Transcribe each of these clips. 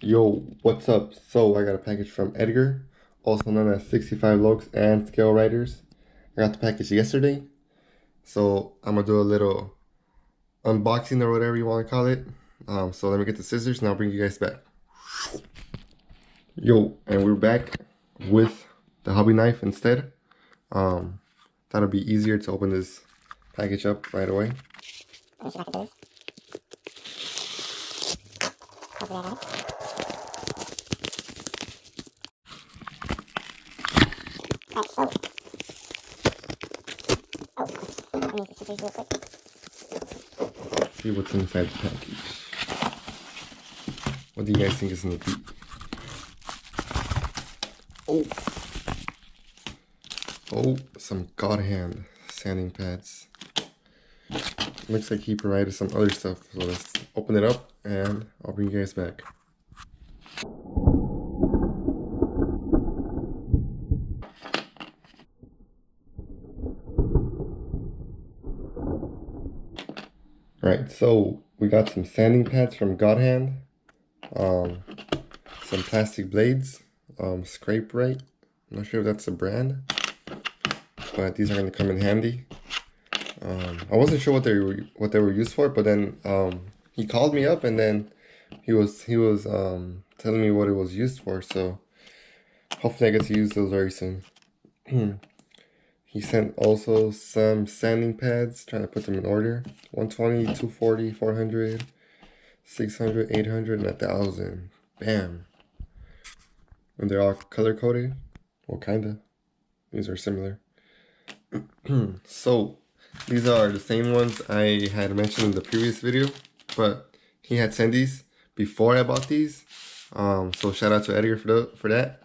Yo, what's up? So I got a package from Edgar, also known as 65 Lokes and Scale Riders. I got the package yesterday, so I'm gonna do a little unboxing or whatever you want to call it. So let me get the scissors and I'll bring you guys back. Yo, and we're back with the hobby knife instead. That'll be easier to open this package up right away. Let me see if I can do this. Hopefully I got it. Alright, so. Oh, let me use the scissors real quick. Let's see what's inside the package. What do you guys think is in the deep? Oh, some God hand sanding pads. Looks like he provided some other stuff. So let's open it up and I'll bring you guys back. Alright, so we got some sanding pads from God Hand, some plastic blades, Scrape Right. I'm not sure if that's a brand, but these are going to come in handy. I wasn't sure what they were used for, but then he called me up and then he was telling me what it was used for. So hopefully I get to use those very soon. He sent also some sanding pads, trying to put them in order. 120, 240, 400, 600, 800, and 1000. Bam. And they're all color coded. Well, kinda. These are similar. So these are the same ones I had mentioned in the previous video, but he had sent these before I bought these. So shout out to Edgar for that.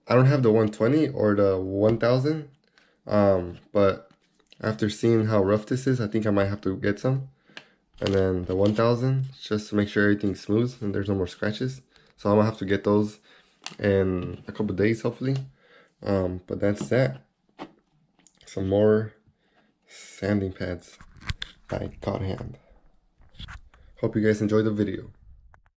I don't have the 120 or the 1000, but after seeing how rough this is, I think I might have to get some. And then the 1000, just to make sure everything's smooth and there's no more scratches. So I'm gonna have to get those in a couple days, hopefully. But that's that. Some more sanding pads by God Hand. Hope you guys enjoyed the video.